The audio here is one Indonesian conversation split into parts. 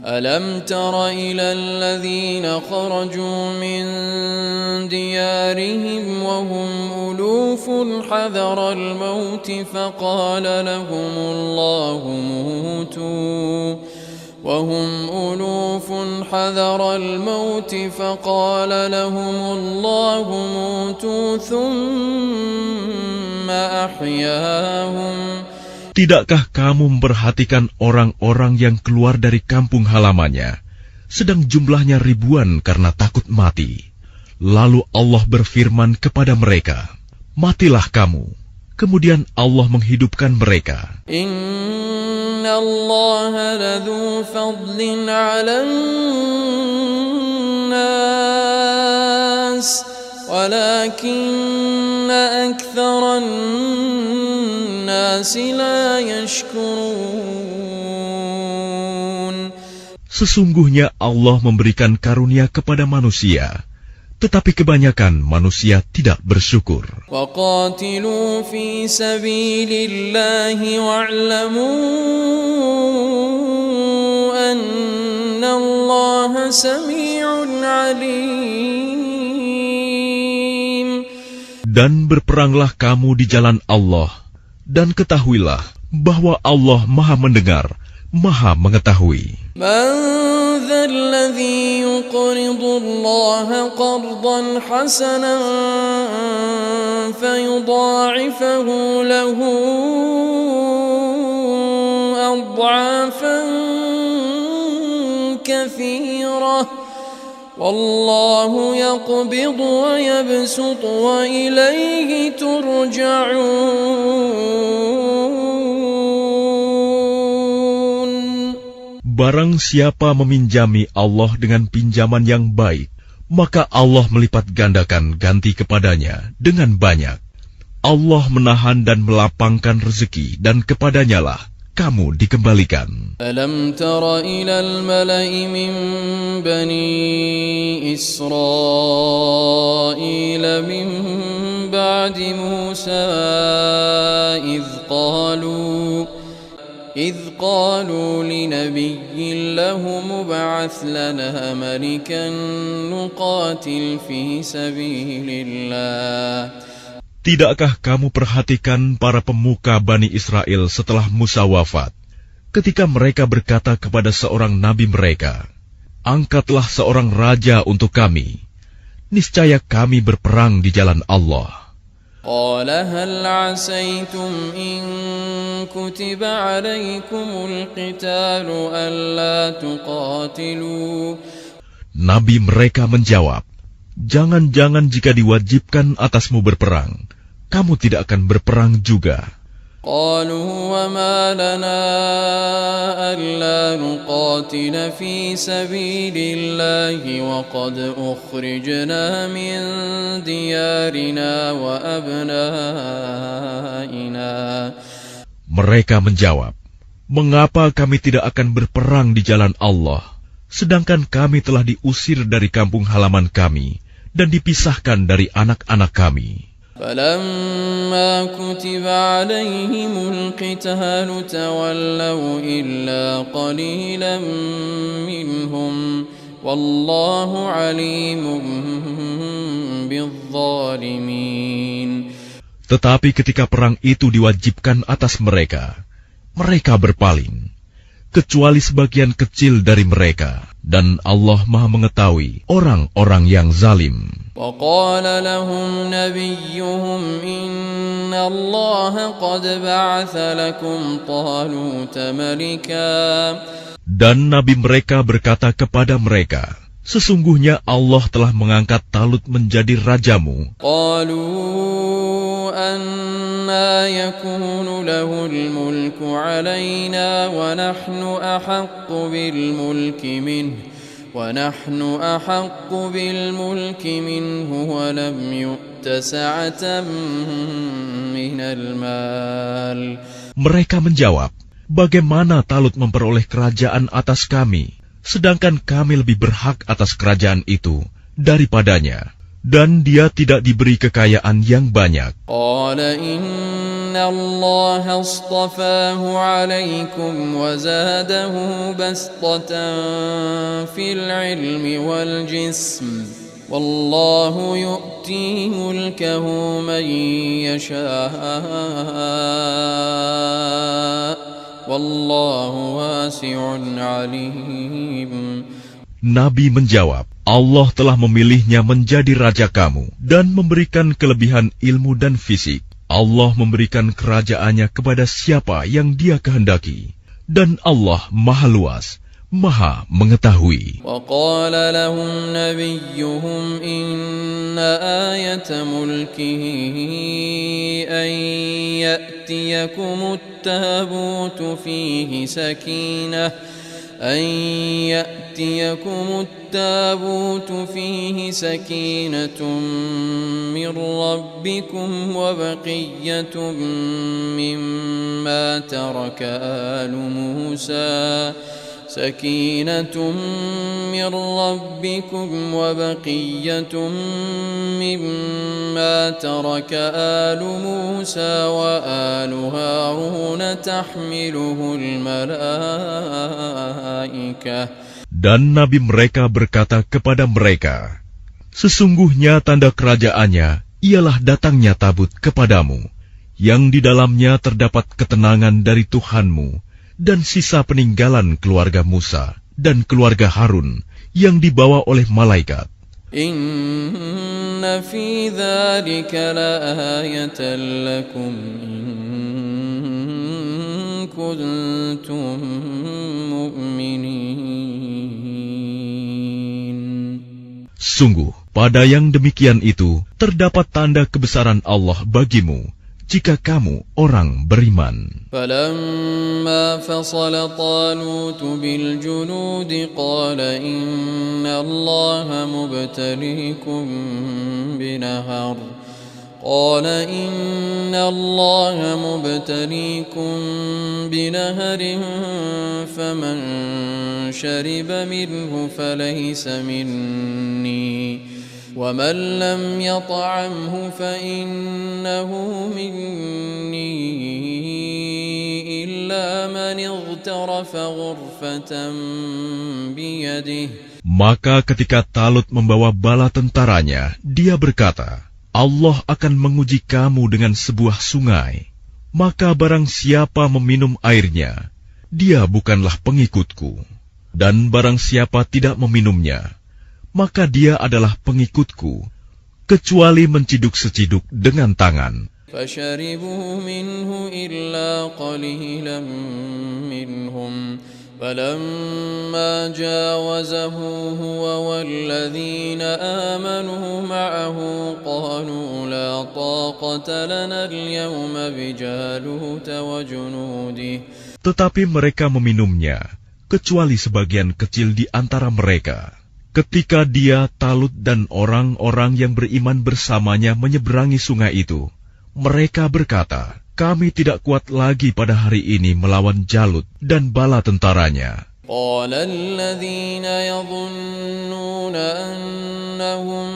ألم تر إلى الذين خرجوا من ديارهم وهم ألوف حذر الموت فقال لهم الله موتوا ثم أحياهم. Tidakkah kamu memperhatikan orang-orang yang keluar dari kampung halamannya, sedang jumlahnya ribuan karena takut mati? Lalu Allah berfirman kepada mereka, matilah kamu. Kemudian Allah menghidupkan mereka. Inna Allah ladzu fadlin 'alan nas, walakinna aktsaran nasi la yashkurun. Sesungguhnya Allah memberikan karunia kepada manusia, tetapi kebanyakan manusia tidak bersyukur. وَقَاتِلُوا فِي سَبِيلِ اللَّهِ وَاعْلَمُوا أَنَّ اللَّهَ سَمِيعٌ عَلِيمٌ. Dan berperanglah kamu di jalan Allah, dan ketahuilah bahwa Allah Maha Mendengar, Maha Mengetahui. من ذا الذي يقرض الله قرضا حسنا فيضاعفه له أضعافا كثيرة والله يقبض ويبسط وإليه ترجعون. Barang siapa meminjami Allah dengan pinjaman yang baik, maka Allah melipat gandakan ganti kepadanya dengan banyak. Allah menahan dan melapangkan rezeki, dan kepadanyalah kamu dikembalikan. Alam tara ilal mala'i min bani Israil min ba'di Musa إذ قالوا لنبي لهم ابعث لنا ملكا نقاتل في سبيل الله. Tidakkah kamu perhatikan para pemuka Bani Israel setelah Musa wafat, ketika mereka berkata kepada seorang nabi mereka, angkatlah seorang raja untuk kami, niscaya kami berperang di jalan Allah. قال هل عسيتم إن كتب عليكم القتال ألا تقاتلوا. Nabi mereka menjawab, jangan-jangan jika diwajibkan atasmu berperang, kamu tidak akan berperang juga. قالوا وما لنا ألا نقاتل في سبيل الله وقد أخرجنا من ديارنا وأبنائنا. Mereka menjawab, mengapa kami tidak akan berperang di jalan Allah, sedangkan kami telah diusir dari kampung halaman kami dan dipisahkan dari anak-anak kami. فَلَمَّا كُتِبَ عَلَيْهِمُ الْقِتَالُ تَوَلَّوْا إِلَّا قَلِيلًا مِّنْهُمْ وَاللَّهُ عَلِيمٌ بِالظَّالِمِينَ. Tetapi ketika perang itu diwajibkan atas mereka, mereka berpaling, kecuali sebagian kecil dari mereka, dan Allah Maha Mengetahui orang-orang yang zalim. وقال لهم نبيهم إن الله قد بعث لكم طالوت ملكا. Dan nabi mereka berkata kepada mereka, sesungguhnya Allah telah mengangkat Talut menjadi rajamu. قالوا أنى يكون له الملك علينا ونحن أحق بالملك منه ولم يؤت سعة من المال. Mereka menjawab, bagaimana Talut memperoleh kerajaan atas kami, sedangkan kami lebih berhak atas kerajaan itu daripadanya, dan dia tidak diberi kekayaan yang banyak. قال إن الله اصطفاه عليكم وزاده بسطة في العلم والجسم والله يؤتي ملكه من يشاء والله واسع عليم. Nabi menjawab, Allah telah memilihnya menjadi raja kamu dan memberikan kelebihan ilmu dan fisik. Allah memberikan kerajaannya kepada siapa yang Dia kehendaki, dan Allah Maha Luas, Maha Mengetahui. وقال لهم نبيهم إن آية ملكه أن يأتيكم التابوت فيه سكينة من ربكم وبقية مما ترك آل موسى وآل هارون تحمله الملائكة. Dan Nabi mereka berkata kepada mereka, sesungguhnya tanda kerajaannya ialah datangnya tabut kepadamu, yang di dalamnya terdapat ketenangan dari Tuhanmu, dan sisa peninggalan keluarga Musa dan keluarga Harun yang dibawa oleh malaikat. Inna fi dzalika laayatan lakum in kuntum mu'minin. Sungguh, pada yang demikian itu terdapat tanda kebesaran Allah bagimu, jika kamu orang beriman. فَلَمَّا فَصَلَ طَالُوتُ بِالْجُنُودِ قَالَ إِنَّ اللَّهَ مُبْتَلِيكُم بِنَهَرٍ فَمَن شَرِبَ مِنْهُ فَلَيْسَ مِنِّي وَمَن لَّمْ يَطْعَمْهُ فَإِنَّهُ مِنِّي إِلَّا مَنِ اغْتَرَفَ غُرْفَةً بِيَدِهِ. Maka ketika Talut membawa bala tentaranya, dia berkata, Allah akan menguji kamu dengan sebuah sungai. Maka barang siapa meminum airnya, dia bukanlah pengikutku. Dan barang siapa tidak meminumnya, maka dia adalah pengikutku, kecuali menciduk seciduk dengan tangan. فَشَرِبُوا مِنْهُ إِلَّا قَلِيلًا مِّنْهُمْ فَلَمَّا جَاوَزَهُ هُوَ وَالَّذِينَ آمَنُوا مَعَهُ قَالُوا لَا طَاقَةَ لَنَا الْيَوْمَ بِجَالُوتَ وَجُنُودِهِ. Tetapi mereka meminumnya, kecuali sebagian kecil di antara mereka. Ketika dia, Talut dan orang-orang yang beriman bersamanya menyeberangi sungai itu, mereka berkata, kami tidak kuat lagi pada hari ini melawan Jalut dan bala tentaranya. قال الذين يظنون أنهم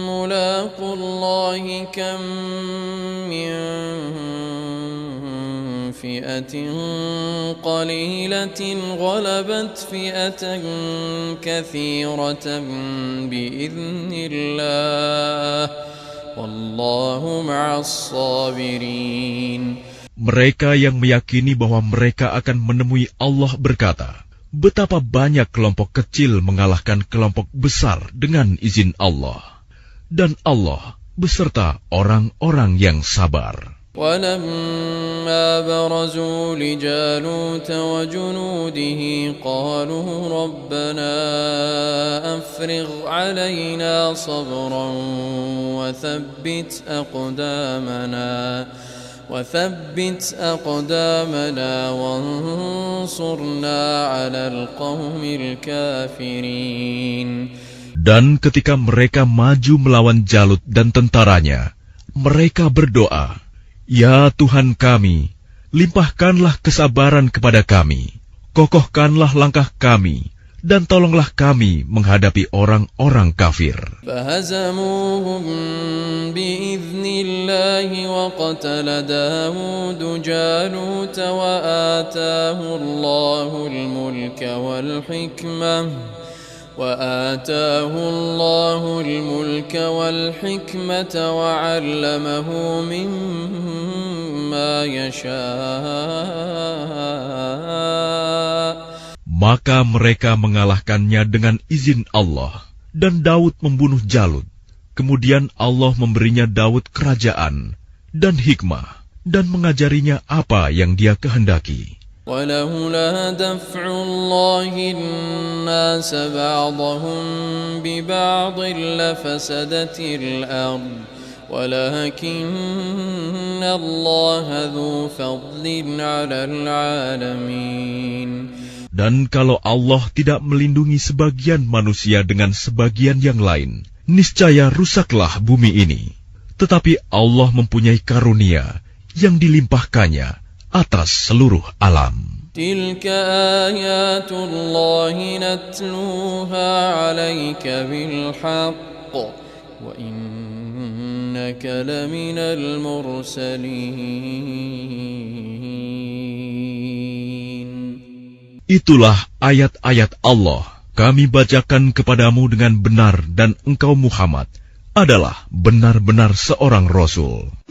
ملاقو الله كم من فئة قليلة غلبت فئة كثيرة بإذن الله والله مع الصابرين. Mereka yang meyakini bahwa mereka akan menemui Allah berkata, betapa banyak kelompok kecil mengalahkan kelompok besar dengan izin Allah. Dan Allah beserta orang-orang yang sabar. وَلَمَّا بَرَزُوا لِجَالُوتَ وَجُنُودِهِ قَالُوا رَبَّنَا أَفْرِغْ عَلَيْنَا صَبْرًا وثبت أقدامنا وانصرنا على القوم الكافرين. Dan ketika mereka maju melawan Jalut dan tentaranya, mereka berdoa, Ya Tuhan kami, limpahkanlah kesabaran kepada kami, kokohkanlah langkah kami, dan tolonglah kami menghadapi orang-orang kafir. فهزموهم بإذن الله وقتل داود جالوت وآتاه الله الملك والحكمة وعلمه مما يشاء. Maka mereka mengalahkannya dengan izin Allah, dan Daud membunuh Jalut. Kemudian Allah memberinya Daud kerajaan dan hikmah, dan mengajarinya apa yang Dia kehendaki. وَلَوْلَا دَفْعُ اللَّهِ النَّاسَ بَعْضَهُم بِبَعْضٍ لَفَسَدَتِ الْأَرْضُ وَلَكِنَّ اللَّهَ ذُو فَضْلٍ عَلَى الْعَالَمِينَ. Dan kalau Allah tidak melindungi sebagian manusia dengan sebagian yang lain, niscaya rusaklah bumi ini. Tetapi Allah mempunyai karunia yang dilimpahkannya atas seluruh alam. Tilka ayatullahi natluha 'alaika bil haqq wa innaka laminal mursalin. Itulah ayat-ayat Allah. Kami bacakan kepadamu dengan benar, dan engkau Muhammad adalah benar-benar seorang Rasul.